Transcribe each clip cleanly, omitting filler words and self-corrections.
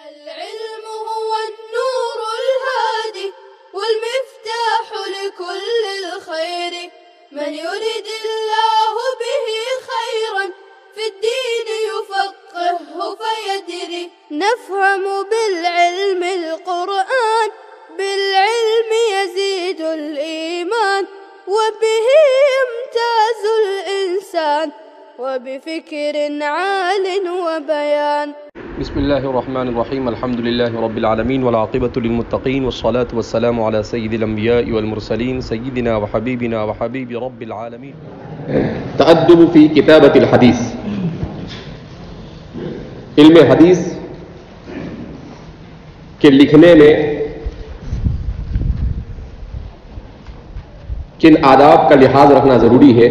العلم هو النور الهادي والمفتاح لكل الخير، من يرد الله به خيرا في الدين يفقهه فيدري. نفهم بالعلم القرآن، بالعلم يزيد الإيمان، وبه يمتاز الإنسان، وبفكر عال وبيان. بسم الله الرحمن الرحيم. الحمد لله رب العالمين والعاقبة للمتقين والصلاة والسلام على سيد الأنبياء والمرسلين سيدنا وحبيبنا وحبيب رب العالمين. تأدب في كتابة الحديث. علم حدیث کے لکھنے میں کن آداب کا لحاظ رکھنا ضروری ہے،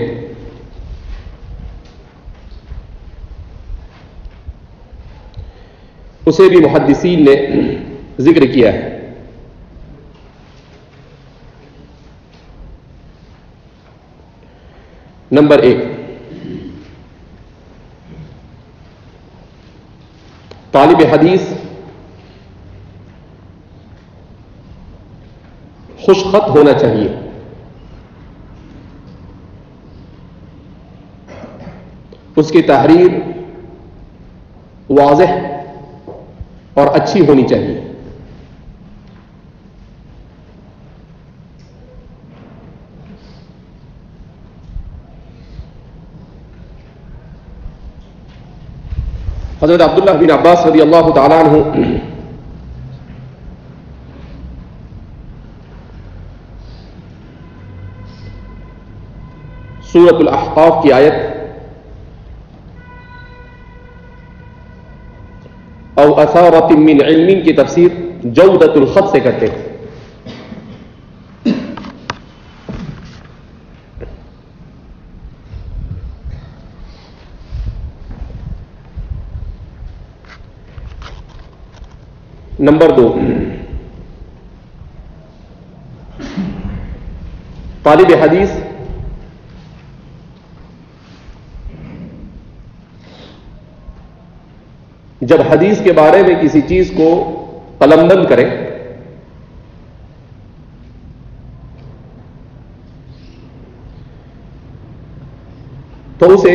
اسے بھی محدثین نے ذکر کیا ہے۔ نمبر 1، طالب حدیث خوش خط ہونا چاہیے۔ اس کی تحریر واضح اور اچھی ہونی چاہیے۔ حضرت عبداللہ بن عباس رضی اللہ تعالیٰ عنہ سورۃ الاحقاف کی آیت او اثارۃ من علم کی تفسیر جودۃ الخط سے کرتے ہیں۔ نمبر 2، طالب حدیث جب حدیث کے بارے میں کسی چیز کو قلمبند کرے تو اسے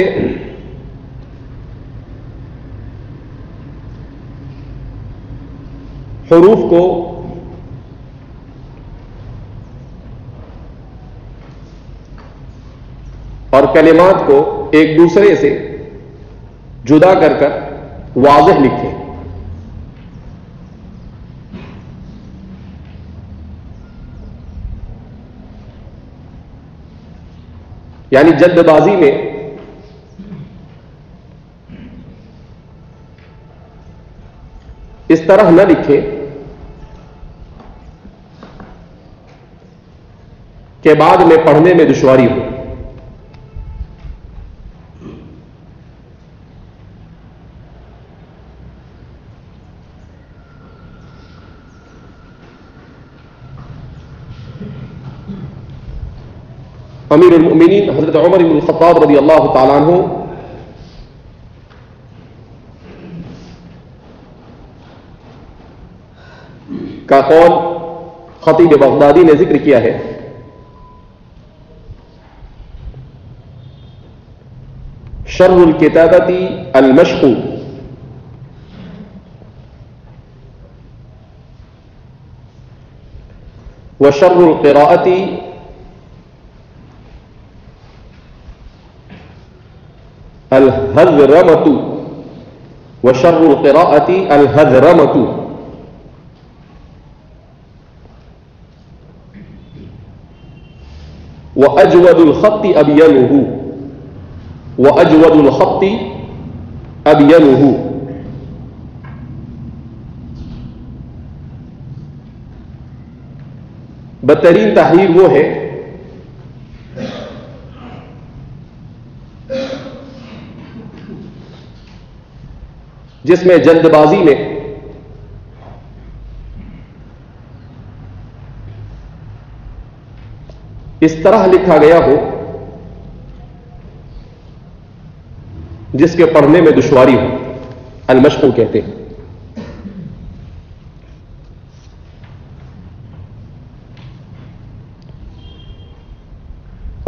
حروف کو اور کلمات کو ایک دوسرے سے جدا کر کر واضح لکھے۔ یعنی جلد بازی میں اس طرح نہ لکھے کہ بعد میں پڑھنے میں دشواری ہو۔ امیر المؤمنین حضرت عمر بن الخطاب رضی اللہ تعالیٰ عنہ کا قول خطیب بغدادی نے ذکر کیا ہے۔ شر الکتابۃ المشق وشر القراءۃ الحذرمۃ وشر القراءۃ الحذرمۃ۔ وأجود الخط أبينه وأجود الخط أبينه۔ بدترین تحریر وہ ہے جس میں جلد بازی میں اس طرح لکھا گیا ہو جس کے پڑھنے میں دشواری ہو، المشق کہتے ہیں۔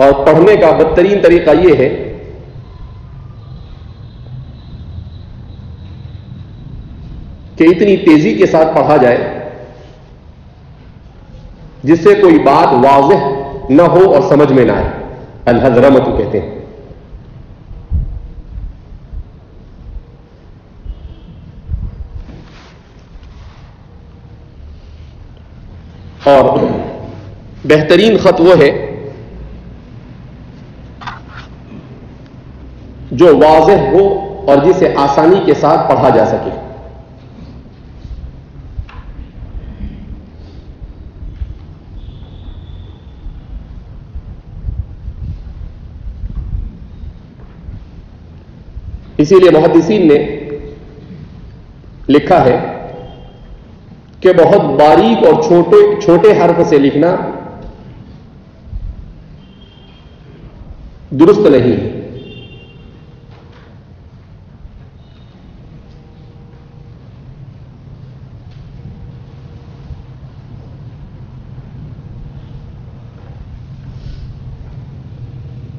اور پڑھنے کا بدترین طریقہ یہ ہے کہ اتنی تیزی کے ساتھ پڑھا جائے جس سے کوئی بات واضح نہ ہو اور سمجھ میں نہ آئے. الحضرمت کہتے ہیں. اور بہترین خط وہ ہے جو واضح ہو اور جسے آسانی کے ساتھ پڑھا جا سکے. اسی لیے محدثین نے لکھا ہے کہ بہت باریک اور چھوٹے حرف سے لکھنا درست نہیں ہے.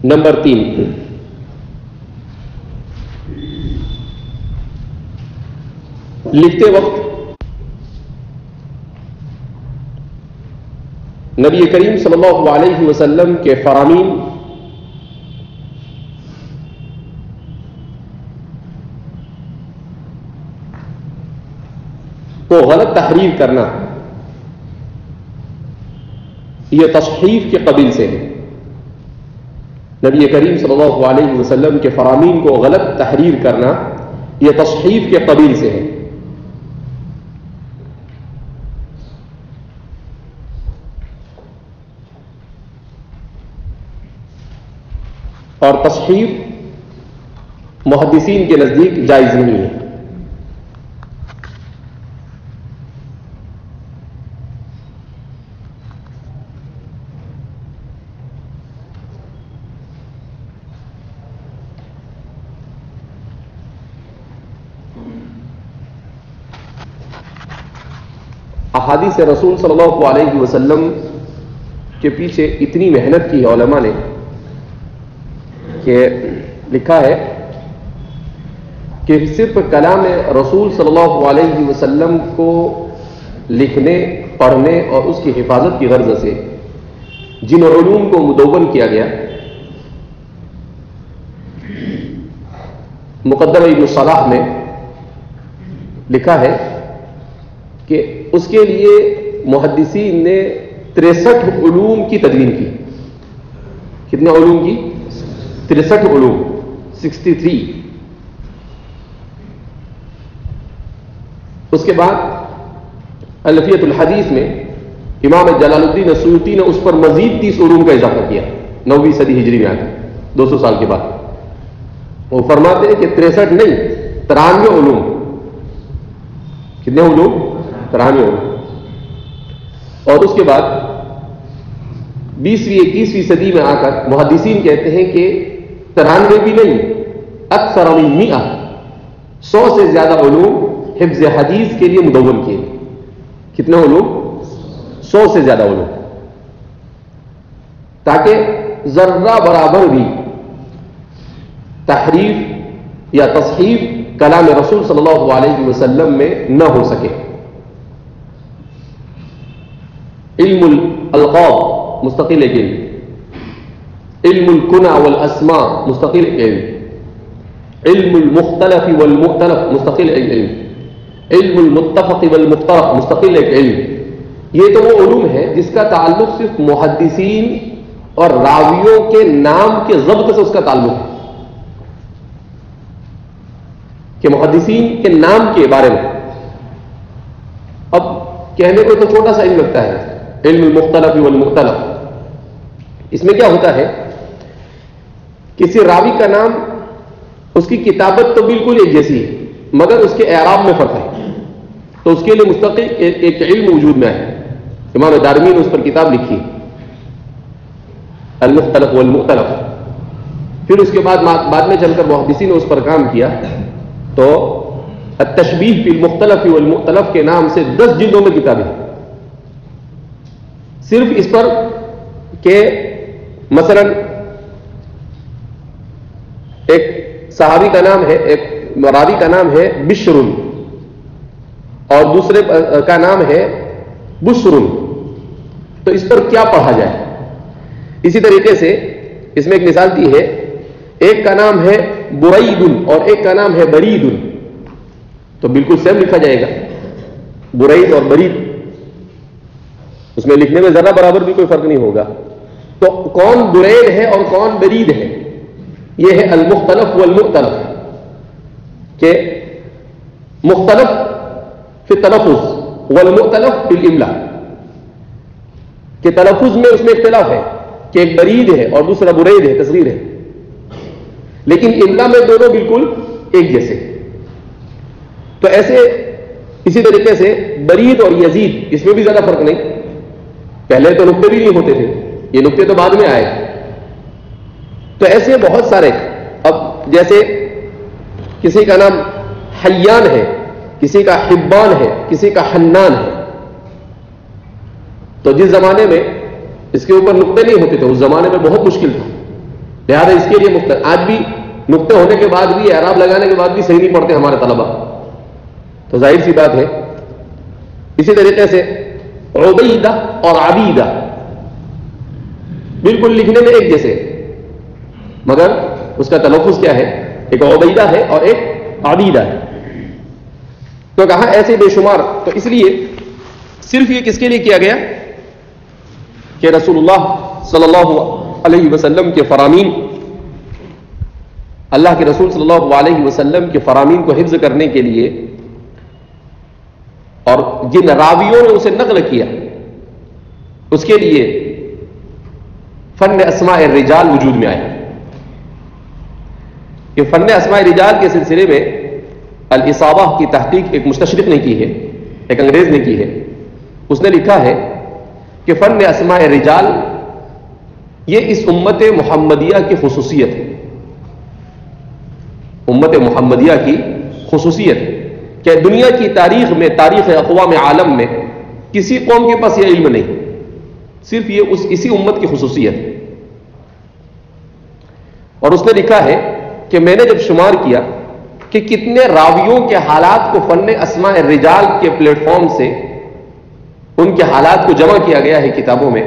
نمبر 3، لکھتے وقت نبی کریم صلی اللہ علیہ وسلم کے فرامین کو غلط تحریر کرنا یہ تصحیف کے قبیل سے ہے. نبی کریم صلی اللہ علیہ وسلم کے فرامین کو غلط تحریر کرنا یہ تصحیف کے قبیل سے ہے. اور تصحیف محدثین کے نزدیک جائز نہیں ہے. احادیث رسول صلی اللہ علیہ وسلم کے پیچھے اتنی محنت کی ہے علماء نے کہ لکھا ہے کہ صرف کلام رسول صلی اللہ علیہ وسلم کو لکھنے، پڑھنے اور اس کی حفاظت کی غرض سے جن علوم کو مدون کیا گیا، مقدمہ ابن صلاح نے لکھا ہے کہ اس کے لیے محدثین نے 63 علوم کی تدوین کی. کتنے علوم کی؟ 63 علوم، 63. اس کے بعد الفیۃ الحدیث میں امام جلال الدین السیوطی نے اس پر مزید 30 علوم کا اضافہ کیا 9ویں صدی ہجری میں آ کر 200 سال کے بعد. وہ فرماتے ہیں کہ 63 نہیں، 93 علوم. کتنے علوم؟ 93 علوم. اور اس کے بعد 20ویں 21ویں صدی میں آ کر محدثین کہتے ہیں کہ 93 بھی نہیں، اکثر من 100 سے زیادہ علوم حفظ حدیث کے لیے مدون کیے. کتنے علوم؟ 100 سے زیادہ علوم، تاکہ ذرہ برابر بھی تحریف یا تصحیف کلام رسول صلی اللہ علیہ وسلم میں نہ ہو سکے. علم الالقاب مستقل ایک علم، علم الکنى والاسماء مستقل ایک علم، علم المختلف والمختلف مستقل ایک علم، علم المتفق والمفترق مستقل ایک علم. یہ تو وہ علوم ہے جس کا تعلق صرف محدثین اور راویوں کے نام کے ضبط سے اس کا تعلق ہے، کہ محدثین کے نام کے بارے میں. اب کہنے کو تو چھوٹا سا علم لگتا ہے علم المختلف والمختلف. اس میں کیا ہوتا ہے، کسی راوی کا نام، اس کی کتابت تو بالکل ایک جیسی ہے مگر اس کے اعراب میں فرق ہے، تو اس کے لیے مستقل ایک علم وجود میں ہے. امام دارمی نے اس پر کتاب لکھی المختلف والمختلف. پھر اس کے بعد میں چل کر محدثین نے اس پر کام کیا تو التشبیہ فی المختلف والمختلف کے نام سے 10 جلدوں میں کتابیں صرف اس پر کہ مثلا ایک صحابی کا نام ہے، ایک راوی کا نام ہے بشر اور دوسرے کا نام ہے بشر، تو اس پر کیا پڑھا جائے؟ اسی طریقے سے اس میں ایک مثال دی ہے، ایک کا نام ہے برید اور ایک کا نام ہے برید، تو بالکل سیم لکھا جائے گا برید اور برید، اس میں لکھنے میں ذرا برابر بھی کوئی فرق نہیں ہوگا. تو کون برید ہے اور کون برید ہے؟ یہ ہے المختلف والمختلف، کہ مختلف فی التلفظ والمختلف فی الاملاء، کہ تلفظ میں اس میں اختلاف ہے کہ ایک برید ہے اور دوسرا برید ہے، تصغیر ہے، لیکن املا میں دونوں بالکل ایک جیسے. تو ایسے اسی طریقے سے برید اور یزید، اس میں بھی زیادہ فرق نہیں. پہلے تو نقطے بھی نہیں ہوتے تھے، یہ نقطے تو بعد میں آئے. تو ایسے بہت سارے. اب جیسے کسی کا نام حیان ہے، کسی کا حبان ہے، کسی کا حنان ہے، تو جس زمانے میں اس کے اوپر نقطے نہیں ہوتے تھے اس زمانے میں بہت مشکل تھا، لہذا اس کے لیے مختلف. آج بھی نقطے ہونے کے بعد بھی، اعراب لگانے کے بعد بھی صحیح نہیں پڑھتے ہمارے طلبا، تو ظاہر سی بات ہے. اسی طریقے سے عبیدہ اور عبیدہ بالکل لکھنے میں ایک جیسے، مگر اس کا تلفظ کیا ہے؟ ایک عبیدہ ہے اور ایک عبیدہ ہے. تو کہاں ایسے بے شمار. تو اس لیے صرف یہ کس کے لیے کیا گیا کہ رسول اللہ صلی اللہ علیہ وسلم کے فرامین، اللہ کے رسول صلی اللہ علیہ وسلم کے فرامین کو حفظ کرنے کے لیے، اور جن راویوں نے اسے نقل کیا اس کے لیے فن اسماء الرجال وجود میں آیا. یہ فن اسماء الرجال کے سلسلے میں الاصابہ کی تحقیق ایک مستشرق نے کی ہے، ایک انگریز نے کی ہے. اس نے لکھا ہے کہ فن اسماء الرجال یہ اس امت محمدیہ کی خصوصیت ہے، امت محمدیہ کی خصوصیت ہے کہ دنیا کی تاریخ میں، تاریخ اقوام عالم میں کسی قوم کے پاس یہ علم نہیں، صرف یہ اسی امت کی خصوصیت ہے. اور اس نے لکھا ہے کہ میں نے جب شمار کیا کہ کتنے راویوں کے حالات کو فن اسماء الرجال کے پلیٹ فارم سے ان کے حالات کو جمع کیا گیا ہے کتابوں میں،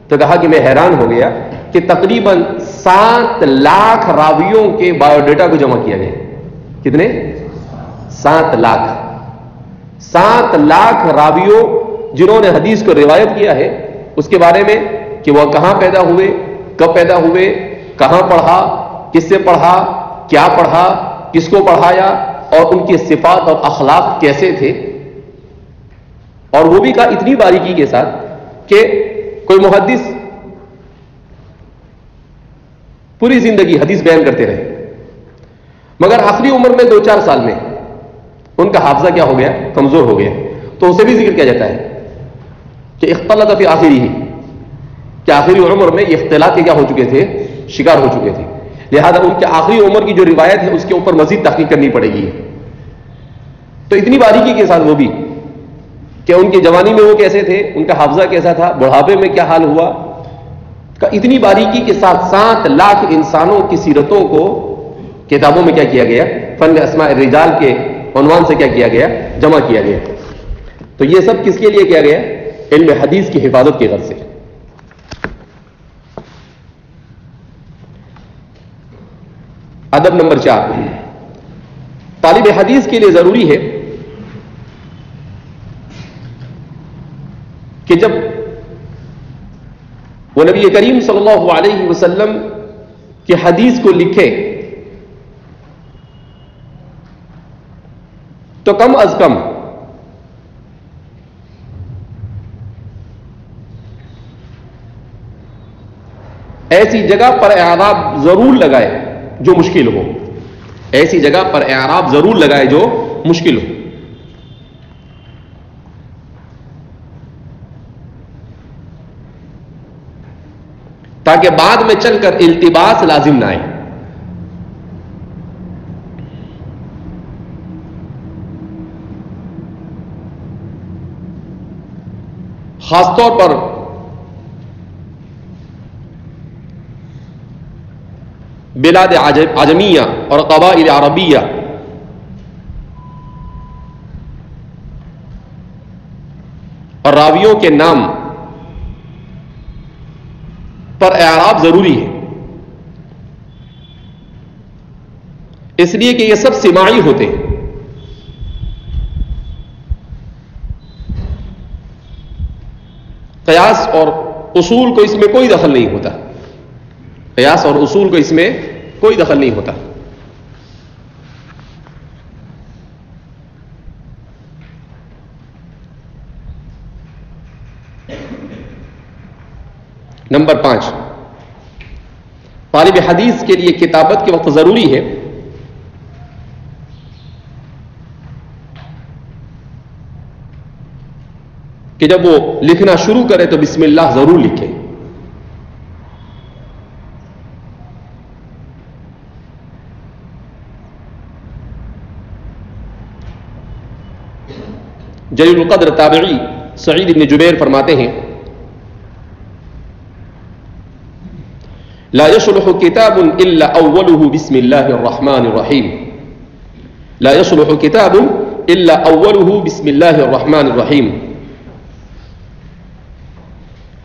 تو کہا کہ میں حیران ہو گیا کہ تقریباً 7 لاکھ راویوں کے بایو ڈیٹا کو جمع کیا گیا. کتنے؟ 7 لاکھ. 7 لاکھ راویوں جنہوں نے حدیث کو روایت کیا ہے، اس کے بارے میں کہ وہ کہاں پیدا ہوئے، کب پیدا ہوئے، کہاں پڑھا، کس سے پڑھا، کیا پڑھا، کس کو پڑھایا، اور ان کی صفات اور اخلاق کیسے تھے. اور وہ بھی کہا اتنی باریکی کے ساتھ کہ کوئی محدث پوری زندگی حدیث بیان کرتے رہے، مگر آخری عمر میں 2-4 سال میں ان کا حافظہ کیا ہو گیا؟ کمزور ہو گیا. تو اسے بھی ذکر کیا جاتا ہے کہ اختلط فی آخری ہی، کہ آخری عمر میں یہ اختلاط کیا ہو چکے تھے؟ شکار ہو چکے تھے. لہذا ان کے آخری عمر کی جو روایت ہے اس کے اوپر مزید تحقیق کرنی پڑے گی. تو اتنی باریکی کے ساتھ وہ بھی کہ ان کی جوانی میں وہ کیسے تھے، ان کا حافظہ کیسا تھا، بڑھاپے میں کیا حال ہوا، کا اتنی باریکی کے ساتھ 7 لاکھ انسانوں کی سیرتوں کو کتابوں میں کیا کیا گیا؟ فن اسماء الرجال کے عنوان سے کیا کیا گیا؟ جمع کیا گیا. تو یہ سب کس کے لیے کیا گیا؟ علم حدیث کی حفاظت کی غرض سے. ادب نمبر 4، طالب حدیث کے لیے ضروری ہے کہ جب وہ نبی کریم صلی اللہ علیہ وسلم کی حدیث کو لکھے تو کم از کم ایسی جگہ پر اعراب ضرور لگائے جو مشکل ہو، ایسی جگہ پر اعراب ضرور لگائے جو مشکل ہو، تاکہ بعد میں چل کر التباس لازم نہ آئے. خاص طور پر بلاد عجمیہ اور قبائل عربیہ اور راویوں کے نام پر اعراب ضروری ہے، اس لیے کہ یہ سب سماعی ہوتے ہیں۔ قیاس اور اصول کو اس میں کوئی دخل نہیں ہوتا، قیاس اور اصول کو اس میں کوئی دخل نہیں ہوتا۔ نمبر 5، طالب حدیث کے لیے کتابت کے وقت ضروری ہے کہ جب وہ لکھنا شروع کرے تو بسم اللہ ضرور لکھے۔ جلیل القدر تابعی سعید بن جبیر فرماتے ہیں لا يصلح كتاب الا اوله بسم الله الرحمن الرحيم، لا يصلح كتاب الا اوله بسم الله الرحمن الرحيم۔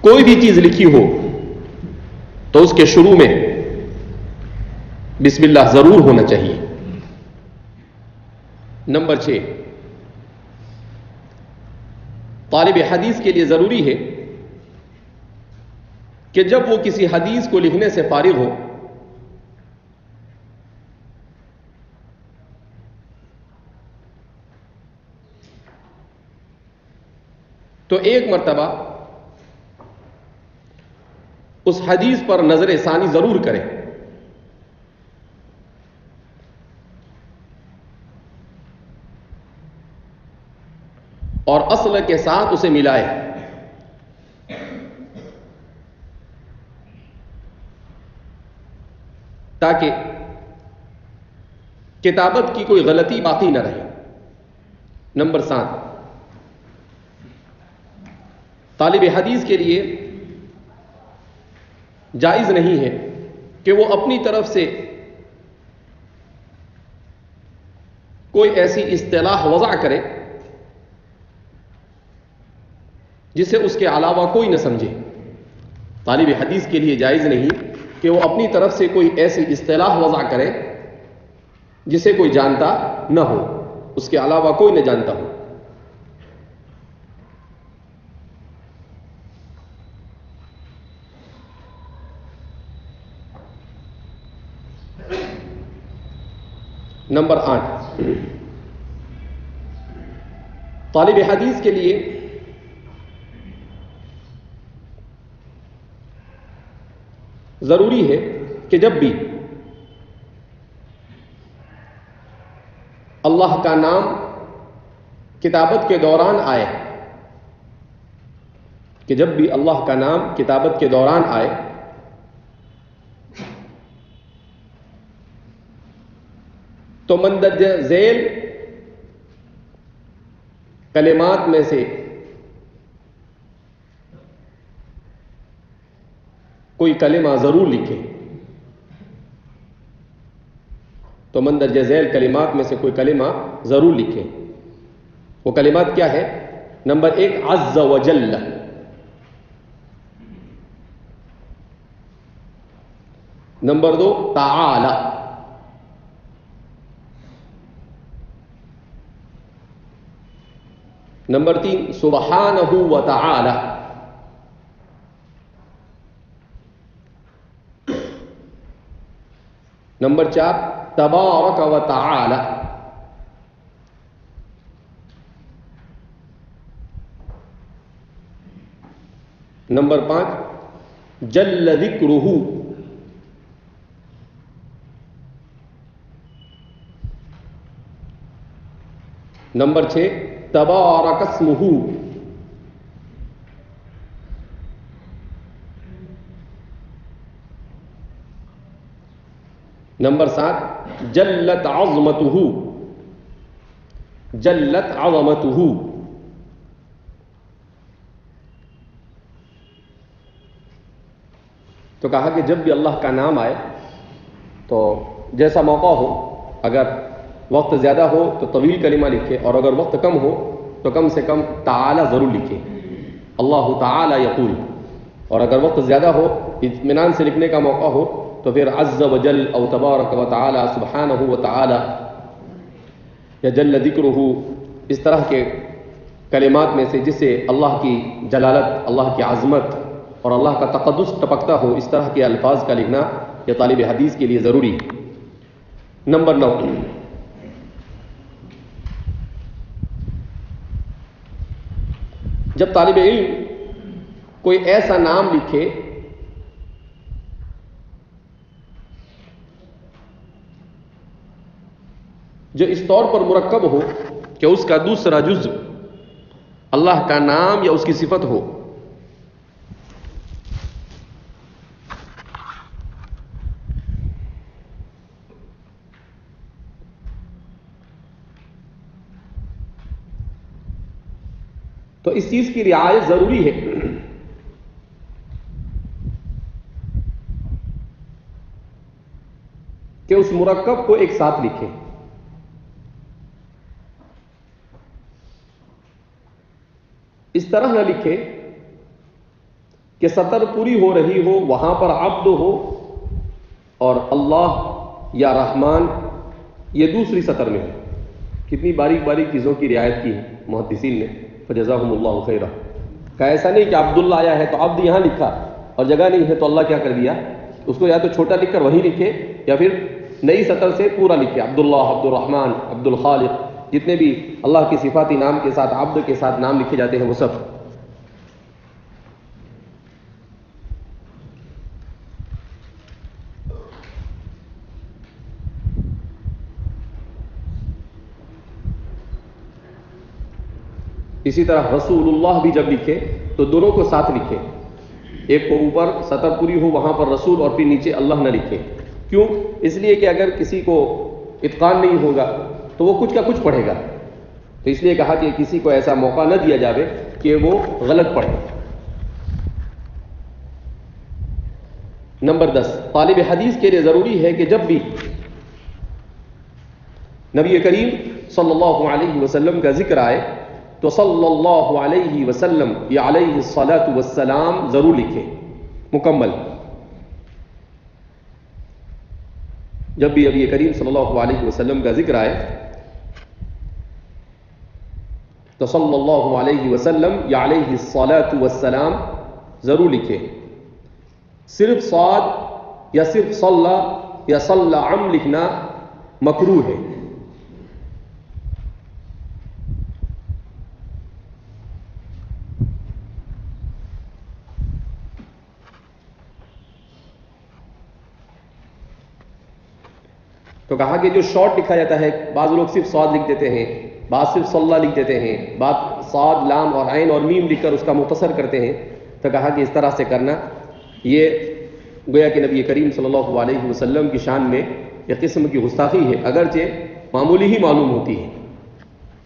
کوئی بھی چیز لکھی ہو تو اس کے شروع میں بسم اللہ ضرور ہونا چاہیے۔ نمبر 6، طالب حدیث کے لیے ضروری ہے کہ جب وہ کسی حدیث کو لکھنے سے فارغ ہو تو ایک مرتبہ اس حدیث پر نظر ثانی ضرور کرے، اور اصل کے ساتھ اسے ملائے، تاکہ کتابت کی کوئی غلطی باقی نہ رہے۔ نمبر 7، طالب حدیث کے لیے جائز نہیں ہے کہ وہ اپنی طرف سے کوئی ایسی اصطلاح وضع کرے جسے اس کے علاوہ کوئی نہ سمجھے۔ طالب حدیث کے لیے جائز نہیں کہ وہ اپنی طرف سے کوئی ایسی اصطلاح وضع کرے جسے کوئی جانتا نہ ہو، اس کے علاوہ کوئی نہ جانتا ہو۔ نمبر 8، طالب حدیث کے لیے ضروری ہے کہ جب بھی اللہ کا نام کتابت کے دوران آئے، کہ جب بھی اللہ کا نام کتابت کے دوران آئے تو مندرجہ ذیل کلمات میں سے کوئی کلمہ ضرور لکھے۔ تو مندرجہ ذیل کلمات میں سے کوئی کلمہ ضرور لکھے۔ وہ کلمات کیا ہے؟ نمبر 1 عز و جل، نمبر 2 تعالی، نمبر 3 سبحانہ و تعالی، نمبر 4 تبارک و تعالی، نمبر 5 جل ذکرہ، نمبر 6 تبارک اسمہ، نمبر 7 جلت عظمتہ، جلت عظمتہ۔ تو کہا کہ جب بھی اللہ کا نام آئے تو جیسا موقع ہو، اگر وقت زیادہ ہو تو طویل کلمہ لکھے، اور اگر وقت کم ہو تو کم سے کم تعالی ضرور لکھے، اللہ تعالی یقول. اور اگر وقت زیادہ ہو، اطمینان سے لکھنے کا موقع ہو، تو پھر عز وجل او تبارک و تعالی سبحانہ و تعالی یا جل ذکرہ، اس طرح کے کلمات میں سے جس سے اللہ کی جلالت، اللہ کی عظمت اور اللہ کا تقدس ٹپکتا ہو، اس طرح کے الفاظ کا لکھنا یہ طالب حدیث کے لیے ضروری ہے. نمبر 9، جب طالب علم کوئی ایسا نام لکھے جو اس طور پر مرکب ہو کہ اس کا دوسرا جزء اللہ کا نام یا اس کی صفت ہو، تو اس چیز کی رعایت ضروری ہے کہ اس مرکب کو ایک ساتھ لکھے. اس طرح نہ لکھے کہ سطر پوری ہو رہی ہو، وہاں پر عبد ہو اور اللہ یا رحمان یہ دوسری سطر میں ہو. کتنی باریک باریک چیزوں کی رعایت کی ہے محدثین نے، فجزاہم اللہ خیرہ. کہ ایسا نہیں کہ عبداللہ آیا ہے تو عبد یہاں لکھا اور جگہ نہیں ہے تو اللہ کیا کر دیا، اس کو یا تو چھوٹا لکھ کر وہیں لکھے یا پھر نئی سطر سے پورا لکھے. عبداللہ، عبد الرحمن، عبد الخالق، جتنے بھی اللہ کی صفاتی نام کے ساتھ عبد کے ساتھ نام لکھے جاتے ہیں وہ سب. اسی طرح رسول اللہ بھی جب لکھے تو دونوں کو ساتھ لکھے، ایک کو اوپر سطر پوری ہو وہاں پر رسول اور پھر نیچے اللہ نہ لکھے. کیوں؟ اس لیے کہ اگر کسی کو اتقان نہیں ہوگا تو وہ کچھ کا کچھ پڑھے گا، تو اس لیے کہا کہ کسی کو ایسا موقع نہ دیا جاوے کہ وہ غلط پڑھے. نمبر 10، طالب حدیث کے لیے ضروری ہے کہ جب بھی نبی کریم صلی اللہ علیہ وسلم کا ذکر آئے تو صلی اللہ علیہ وسلم یا علیہ الصلاۃ والسلام ضرور لکھے مکمل. جب بھی نبی کریم صلی اللہ علیہ وسلم کا ذکر آئے تو صلی اللہ علیہ وسلم یا علیہ الصلاۃ والسلام ضرور لکھے. صرف صاد یا صرف صلی یا صلی عم لکھنا مکروہ ہے. تو کہا کہ جو شارٹ لکھا جاتا ہے، بعض لوگ صرف صاد لکھ دیتے ہیں، بعض صرف صلی لکھ دیتے ہیں، بعض صاد لام اور عین اور میم لکھ کر اس کا مختصر کرتے ہیں، تو کہا کہ اس طرح سے کرنا یہ گویا کہ نبی کریم صلی اللہ علیہ وسلم کی شان میں ایک قسم کی گستاخی ہے، اگرچہ معمولی ہی معلوم ہوتی ہے.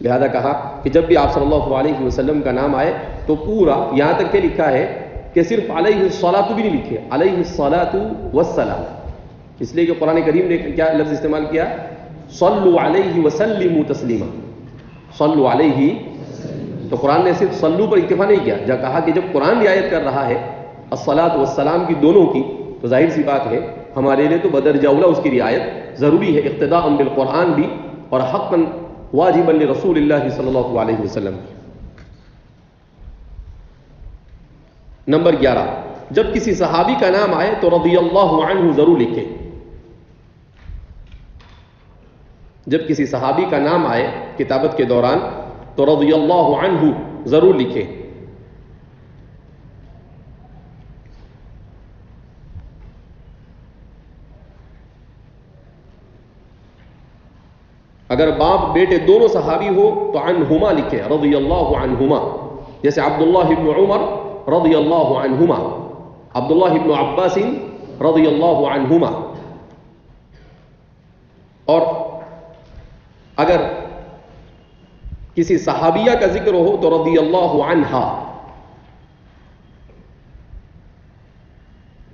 لہذا کہا کہ جب بھی آپ صلی اللہ علیہ وسلم کا نام آئے تو پورا یہاں تک کہ لکھا ہے کہ صرف علیہ الصلاۃ بھی نہیں لکھے، علیہ الصلاۃ والسلام. اس لیے کہ قرآن کریم نے کیا لفظ استعمال کیا، صلوا علیہ وسلموا تسلیما. صلوا علیہ، تو قرآن نے صرف صلو پر اکتفا نہیں کیا، جب کہا کہ جب قرآن رعایت کر رہا ہے الصلاۃ والسلام کی دونوں کی، تو ظاہر سی بات ہے ہمارے لیے تو بدرجہ اولا اس کی رعایت ضروری ہے، اقتداء بالقرآن بھی اور حقا واجبا لرسول اللہ صلی اللہ علیہ وسلم. نمبر 11، جب کسی صحابی کا نام آئے تو رضی اللہ عنہ ضرور لکھے. جب کسی صحابی کا نام آئے کتابت کے دوران تو رضی اللہ عنہ ضرور لکھے. اگر باپ بیٹے دونوں صحابی ہو تو عنہما لکھے، رضی اللہ عنہما، جیسے عبداللہ ابن عمر رضی اللہ عنہما، عبداللہ ابن عباس رضی اللہ عنہما. اور اگر کسی صحابیہ کا ذکر ہو تو رضی اللہ عنہا،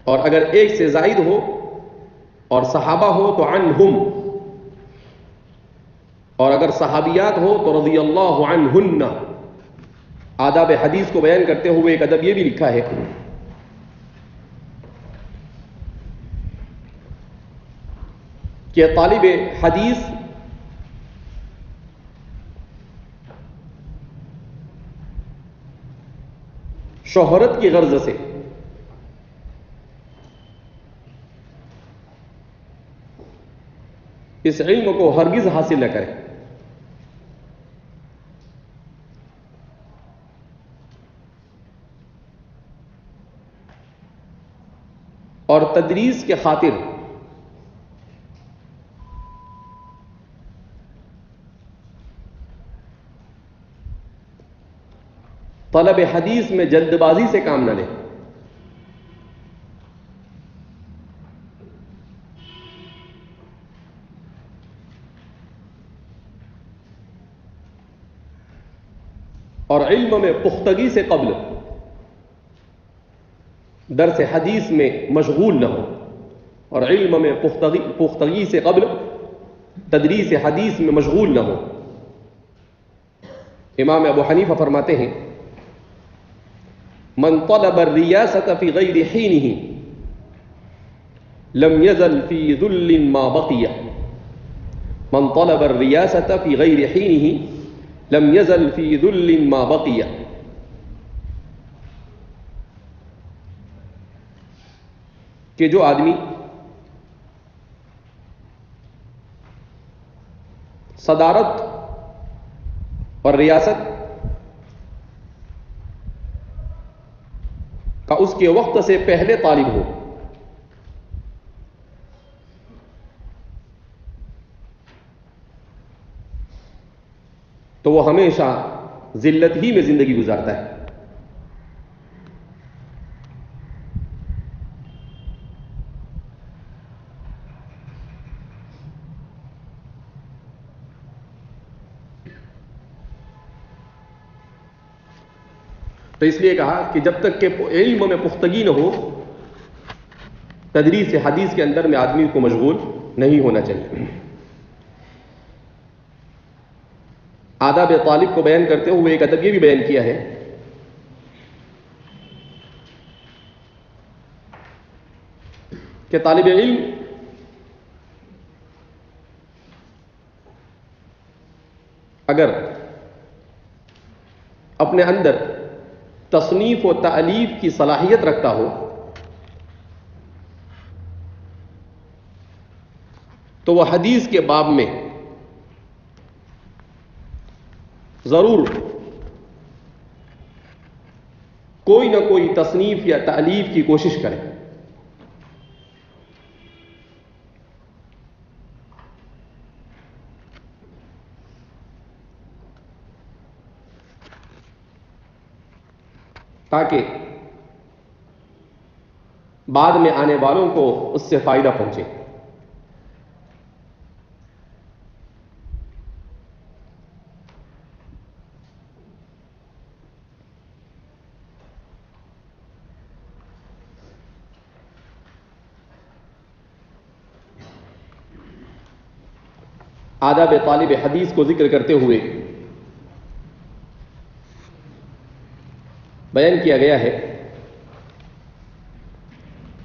اور اگر ایک سے زائد ہو اور صحابہ ہو تو عنہم، اور اگر صحابیات ہو تو رضی اللہ عنہن۔ آداب حدیث کو بیان کرتے ہوئے ایک ادب یہ بھی لکھا ہے کہ طالب حدیث شہرت کی غرض سے اس علم کو ہرگز حاصل نہ کرے، اور تدریس کے خاطر طلب حدیث میں جلد بازی سے کام نہ لے، اور علم میں پختگی سے قبل درس حدیث میں مشغول نہ ہو، اور علم میں پختگی سے قبل تدریس حدیث میں مشغول نہ ہو۔ امام ابو حنیفہ فرماتے ہیں من طلب الریاست فی غیر حینہ لم یزل فی ذل ما بقی، من طلب الریاست فی غیر حینہ لم یزل فی ذل ما بقی۔ کہ جو آدمی صدارت اور ریاست کا اس کے وقت سے پہلے طالب ہو، تو وہ ہمیشہ ذلت ہی میں زندگی گزارتا ہے۔ تو اس لیے کہا کہ جب تک کہ علم میں پختگی نہ ہو، تدریس حدیث کے اندر میں آدمی کو مشغول نہیں ہونا چاہیے۔ آداب طالب کو بیان کرتے ہوئے ایک ادب یہ بھی بیان کیا ہے کہ طالب علم اگر اپنے اندر تصنیف و تالیف کی صلاحیت رکھتا ہو تو وہ حدیث کے باب میں ضرور کوئی نہ کوئی تصنیف یا تالیف کی کوشش کرے، تاکہ بعد میں آنے والوں کو اس سے فائدہ پہنچے۔ آداب طالب حدیث کو ذکر کرتے ہوئے بیان کیا گیا ہے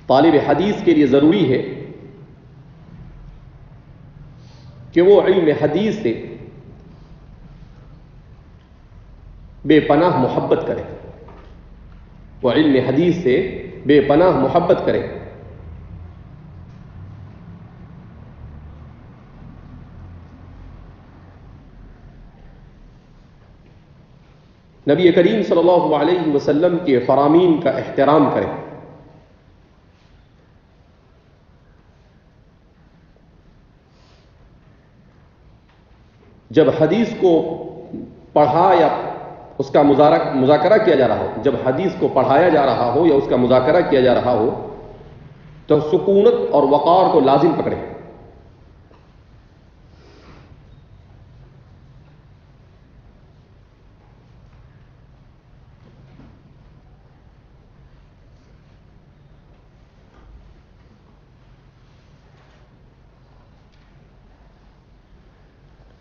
طالب حدیث کے لیے ضروری ہے کہ وہ علم حدیث سے بے پناہ محبت کرے، وہ علم حدیث سے بے پناہ محبت کرے۔ نبی کریم صلی اللہ علیہ وسلم کے فرامین کا احترام کرے، جب حدیث کو پڑھا یا اس کا مذاکرہ کیا جا رہا ہو، جب حدیث کو پڑھایا جا رہا ہو یا اس کا مذاکرہ کیا جا رہا ہو تو سکونت اور وقار کو لازم پکڑے۔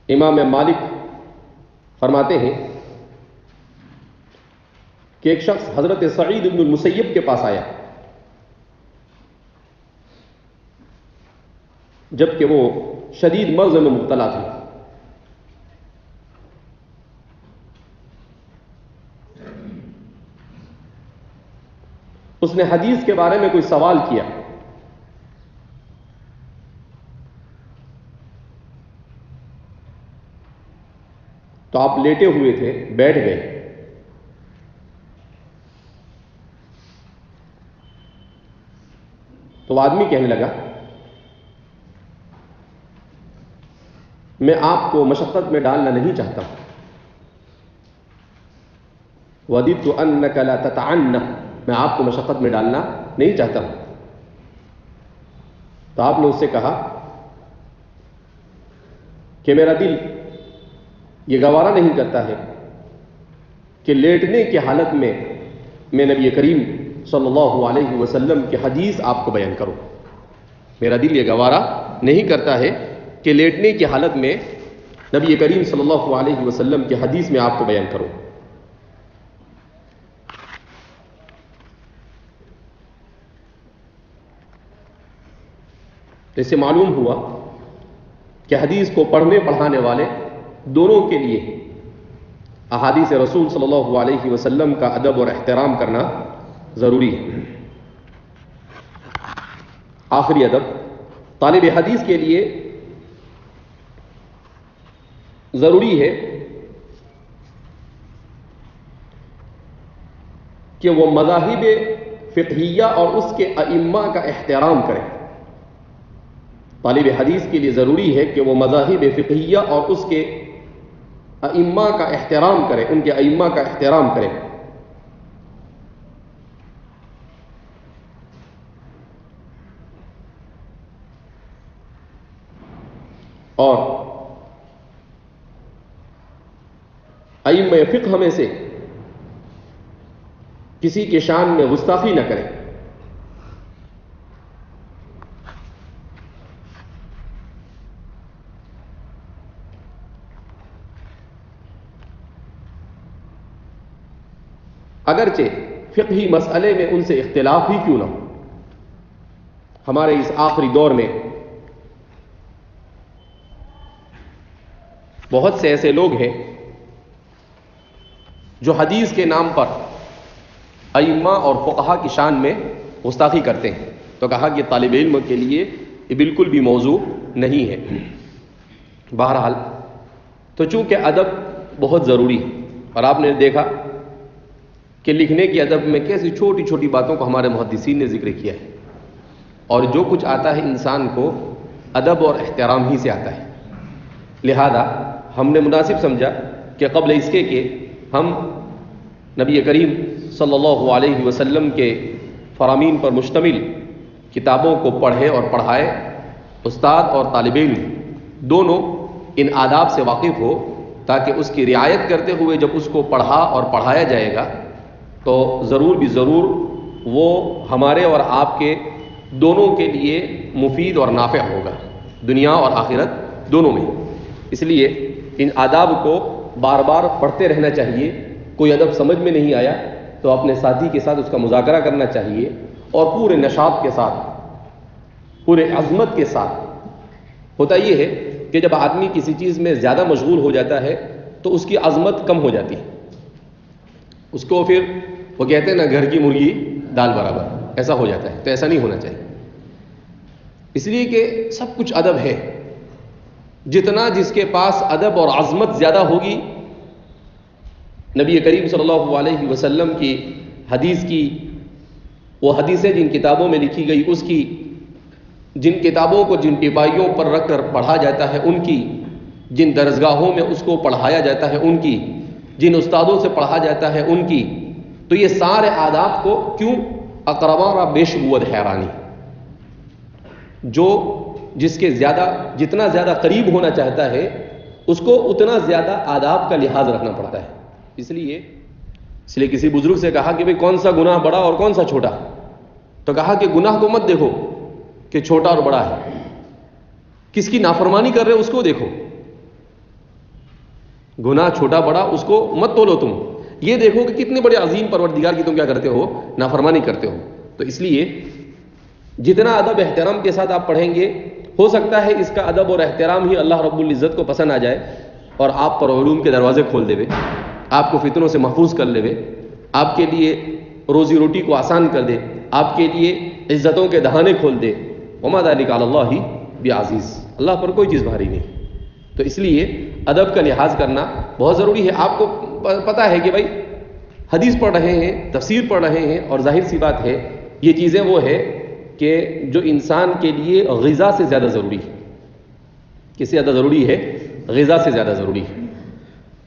امام مالک فرماتے ہیں کہ ایک شخص حضرت سعید بن المسیب کے پاس آیا جبکہ وہ شدید مرض میں مبتلا تھے. اس نے حدیث کے بارے میں کوئی سوال کیا. تو آپ لیٹے ہوئے تھے, بیٹھ گئے. تو وہ آدمی کہنے لگا میں آپ کو مشقت میں ڈالنا نہیں چاہتا ہوں. وَدِدْتُ أَنَّكَ لَا تَتَعَنَّ, میں آپ کو مشقت میں ڈالنا نہیں چاہتا ہوں. تو آپ نے اس سے کہا کہ میرا دل یہ گوارا نہیں کرتا ہے کہ لیٹنے کی حالت میں نبی کریم صلی اللہ علیہ وسلم کی حدیث آپ کو بیان کروں. میرا دل یہ گوارا نہیں کرتا ہے کہ لیٹنے کی حالت میں نبی کریم صلی اللہ علیہ وسلم کی حدیث میں آپ کو بیان کروں. اس سے معلوم ہوا کہ حدیث کو پڑھنے پڑھانے والے دونوں کے لیے احادیث رسول صلی اللہ علیہ وسلم کا ادب اور احترام کرنا ضروری ہے. آخری ادب طالب حدیث کے لیے ضروری ہے کہ وہ مذاہب فقہیہ اور اس کے ائمہ کا احترام کرے. طالب حدیث کے لیے ضروری ہے کہ وہ مذاہب فقہیہ اور اس کے ائمہ کا احترام کرے, ان کے ائمہ کا احترام کرے. اور ائمہ فقہ میں سے کسی کے شان میں گستاخی نہ کرے. اگرچہ فقہی مسئلے میں ان سے اختلاف ہی کیوں نہ ہو. ہمارے اس آخری دور میں بہت سے ایسے لوگ ہیں جو حدیث کے نام پر ائمہ اور فقہا کی شان میں گستاخی کرتے ہیں. تو کہا کہ طالب علم کے لیے یہ بالکل بھی موضوع نہیں ہے. بہرحال تو چونکہ ادب بہت ضروری ہے, اور آپ نے دیکھا کہ لکھنے کے ادب میں کیسی چھوٹی چھوٹی باتوں کو ہمارے محدثین نے ذکر کیا ہے, اور جو کچھ آتا ہے انسان کو ادب اور احترام ہی سے آتا ہے. لہذا ہم نے مناسب سمجھا کہ قبل اس کے کہ ہم نبی کریم صلی اللہ علیہ وسلم کے فرامین پر مشتمل کتابوں کو پڑھے اور پڑھائے. استاد اور طالب علم دونوں ان آداب سے واقف ہو تاکہ اس کی رعایت کرتے ہوئے جب اس کو پڑھا اور پڑھایا جائے گا تو ضرور بھی ضرور وہ ہمارے اور آپ کے دونوں کے لیے مفید اور نافع ہوگا, دنیا اور آخرت دونوں میں. اس لیے ان آداب کو بار بار پڑھتے رہنا چاہیے. کوئی ادب سمجھ میں نہیں آیا تو اپنے ساتھی کے ساتھ اس کا مذاکرہ کرنا چاہیے, اور پورے نشاط کے ساتھ, پورے عظمت کے ساتھ. ہوتا یہ ہے کہ جب آدمی کسی چیز میں زیادہ مشغول ہو جاتا ہے تو اس کی عظمت کم ہو جاتی ہے. اس کو پھر وہ کہتے ہیں نا, گھر کی مرغی دال برابر, ایسا ہو جاتا ہے. تو ایسا نہیں ہونا چاہیے. اس لیے کہ سب کچھ ادب ہے. جتنا جس کے پاس ادب اور عظمت زیادہ ہوگی, نبی کریم صلی اللہ علیہ وسلم کی حدیث کی, وہ حدیثیں جن کتابوں میں لکھی گئی اس کی, جن کتابوں کو جن ٹپائیوں پر رکھ کر پڑھا جاتا ہے ان کی, جن درسگاہوں میں اس کو پڑھایا جاتا ہے ان کی, جن استادوں سے پڑھا جاتا ہے ان کی, تو یہ سارے آداب کو کیوں اقربا بیش بود حیرانی. جو جس کے جتنا زیادہ قریب ہونا چاہتا ہے اس کو اتنا زیادہ آداب کا لحاظ رکھنا پڑتا ہے. اس لیے کسی بزرگ سے کہا کہ بھئی کون سا گناہ بڑا اور کون سا چھوٹا؟ تو کہا کہ گناہ کو مت دیکھو کہ چھوٹا اور بڑا ہے, کس کی نافرمانی کر رہے اس کو دیکھو. گناہ چھوٹا بڑا اس کو مت تولو تم، یہ دیکھو کہ کتنے بڑے عظیم پروردگار کی تم کیا کرتے ہو، نافرمانی کرتے ہو. تو اس لیے جتنا ادب احترام کے ساتھ آپ پڑھیں گے، ہو سکتا ہے اس کا ادب اور احترام ہی اللہ رب العزت کو پسند آ جائے اور آپ پر علوم کے دروازے کھول دے، آپ کو فتنوں سے محفوظ کر لے، آپ کے لیے روزی روٹی کو آسان کر دے، آپ کے لیے عزتوں کے دہانے کھول دے. وما ذلک علی اللہ بعزیز، اللہ پر کوئی چیز بھاری نہیں. تو اس لیے ادب کا لحاظ کرنا بہت ضروری ہے. آپ کو پتہ ہے کہ بھائی حدیث پڑھ رہے ہیں، تفسیر پڑھ رہے ہیں، اور ظاہر سی بات ہے یہ چیزیں وہ ہے کہ جو انسان کے لیے غذا سے زیادہ ضروری ہے. کس سے زیادہ ضروری ہے؟ غذا سے زیادہ ضروری ہے.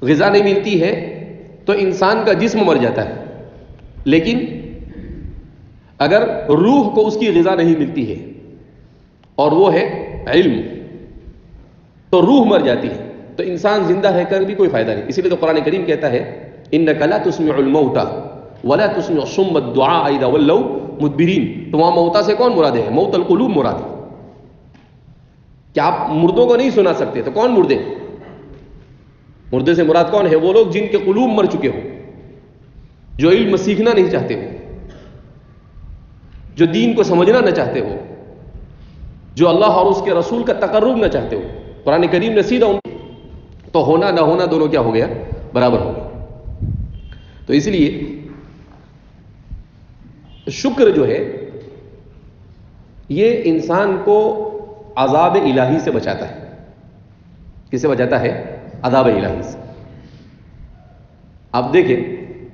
غذا نہیں ملتی ہے تو انسان کا جسم مر جاتا ہے، لیکن اگر روح کو اس کی غذا نہیں ملتی ہے اور وہ ہے علم، تو روح مر جاتی ہے، تو انسان زندہ رہ کر بھی کوئی فائدہ نہیں. اسی لیے تو قرآن کریم کہتا ہے انک لا تسمع الموتى ولا تسمع الصم الدعاء اذا ولوا مدبرین. تو وہاں موتا سے کون مراد ہے؟ موت القلوب مراد ہے. کیا آپ مردوں کو نہیں سنا سکتے؟ تو کون مردے؟ مردے سے مراد کون ہے؟ وہ لوگ جن کے قلوب مر چکے ہو، جو علم سیکھنا نہیں چاہتے ہو، جو دین کو سمجھنا نہ چاہتے ہو، جو اللہ اور اس کے رسول کا تقرب نہ چاہتے ہو. قرآن کریم نے سیدھا ان تو ہونا نہ ہونا دونوں کیا ہو گیا؟ برابر ہو گیا. تو اس لیے شکر جو ہے یہ انسان کو عذاب الہی سے بچاتا ہے. کس سے بچاتا ہے؟ عذاب الہی سے. آپ دیکھیں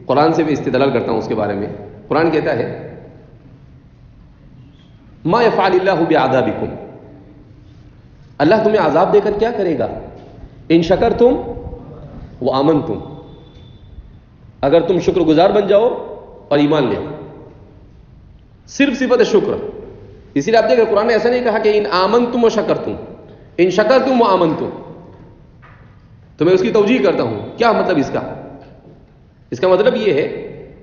قرآن سے بھی استدلال کرتا ہوں اس کے بارے میں. قرآن کہتا ہے ما یفعل اللہ بعذابکم، اللہ تمہیں عذاب دے کر کیا کرے گا؟ ان شکرتم وآمنتم، اگر تم شکر گزار بن جاؤ اور ایمان لے. صرف صفت شکر. اسی لیے آپ دیکھیں قرآن نے ایسا نہیں کہا کہ ان آمنتم و شکرتم، ان شکرتم و آمنتم. تو میں اس کی توجیہ کرتا ہوں. کیا مطلب اس کا؟ اس کا مطلب یہ ہے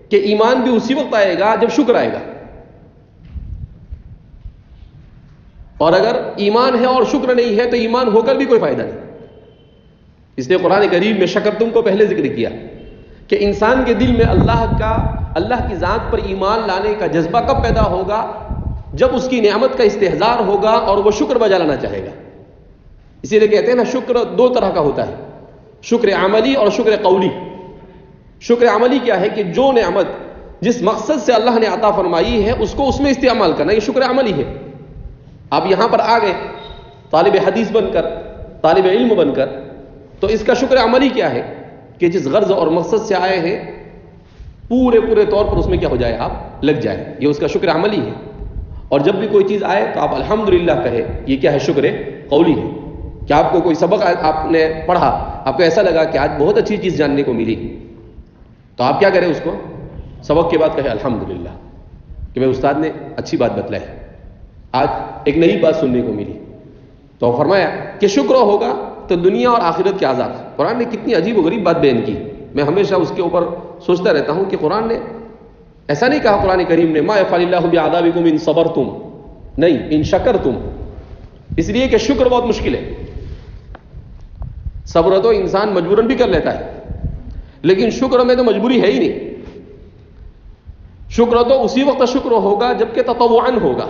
کہ ایمان بھی اسی وقت آئے گا جب شکر آئے گا، اور اگر ایمان ہے اور شکر نہیں ہے تو ایمان ہو کر بھی کوئی فائدہ نہیں. اس لیے قرآن کریم میں شکرتم کو پہلے ذکر کیا کہ انسان کے دل میں اللہ کی ذات پر ایمان لانے کا جذبہ کب پیدا ہوگا؟ جب اس کی نعمت کا استحضار ہوگا اور وہ شکر بجا لانا چاہے گا. اسی لیے کہتے ہیں نا شکر دو طرح کا ہوتا ہے، شکر عملی اور شکر قولی. شکر عملی کیا ہے کہ جو نعمت جس مقصد سے اللہ نے عطا فرمائی ہے اس کو اس میں استعمال کرنا، یہ شکر عملی ہے. آپ یہاں پر آ گئے طالب حدیث بن کر، طالب علم بن کر، تو اس کا شکر عملی کیا ہے کہ جس غرض اور مقصد سے آئے ہیں پورے طور پر اس میں کیا ہو جائے؟ آپ لگ جائے. یہ اس کا شکر عملی ہے. اور جب بھی کوئی چیز آئے تو آپ الحمدللہ کہے. یہ کیا ہے؟ شکر قولی ہے. کہ آپ کو کوئی سبق آپ نے پڑھا، آپ کو ایسا لگا کہ آج بہت اچھی چیز جاننے کو ملی، تو آپ کیا کریں؟ اس کو سبق کے بعد کہے الحمدللہ کہ میں استاد نے اچھی بات بتلائی، آج ایک نئی بات سننے کو ملی. تو فرمایا کہ شکر ہوگا تو دنیا اور آخرت کے عذاب. قرآن نے کتنی عجیب و غریب بات بیان کی. میں ہمیشہ اس کے اوپر سوچتا رہتا ہوں کہ قرآن نے ایسا نہیں کہا قرآن کریم نے ما یفعل اللہ بعذابکم ان صبرتم، نہیں ان شکرتم. اس لیے کہ شکر بہت مشکل ہے. صبر تو انسان مجبوراً بھی کر لیتا ہے، لیکن شکر میں تو مجبوری ہے ہی نہیں. شکر تو اسی وقت شکر ہوگا جبکہ تطوعاً ہوگا،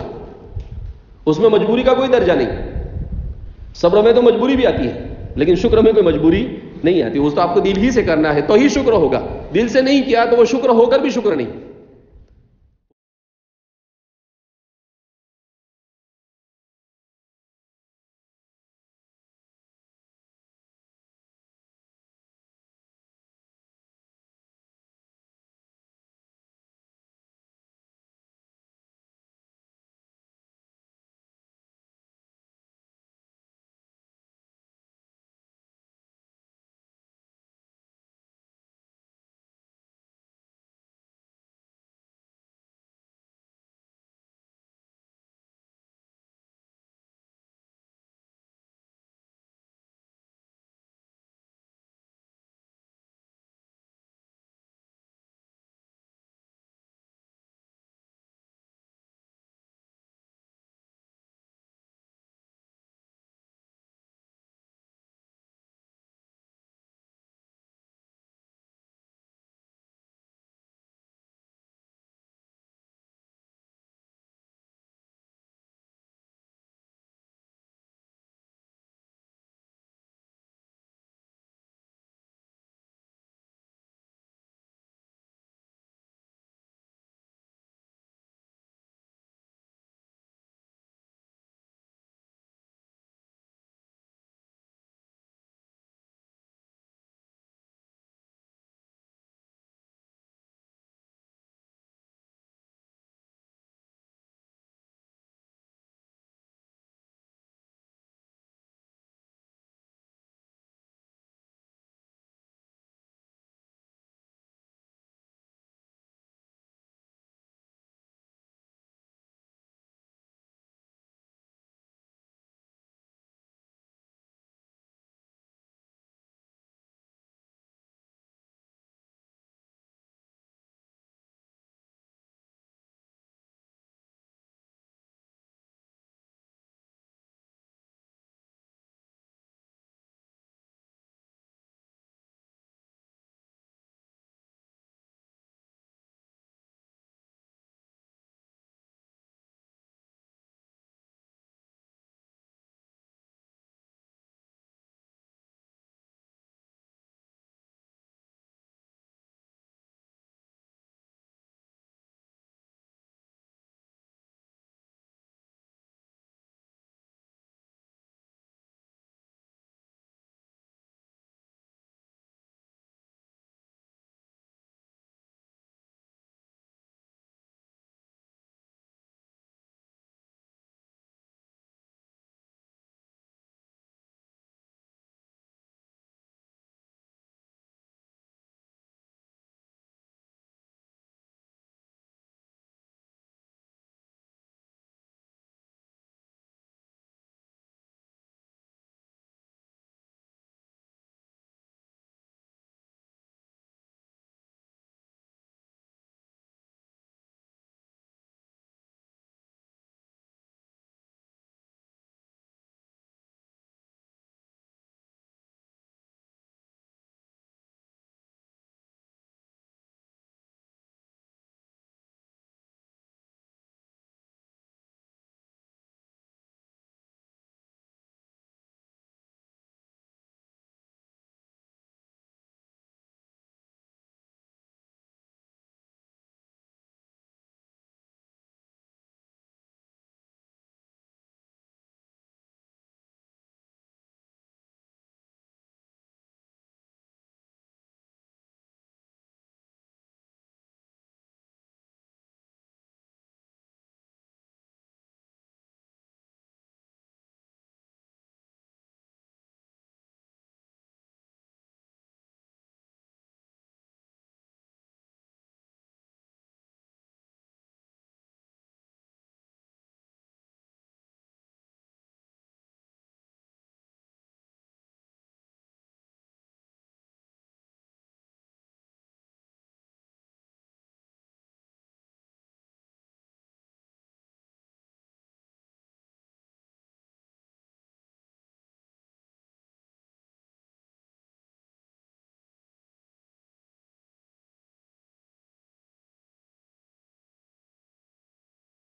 اس میں مجبوری کا کوئی درجہ نہیں. صبر میں تو مجبوری بھی آتی ہے لیکن شکر میں کوئی مجبوری نہیں آتی. اس تو آپ کو دل ہی سے کرنا ہے تو ہی شکر ہوگا. دل سے نہیں کیا تو وہ شکر ہو کر بھی شکر نہیں.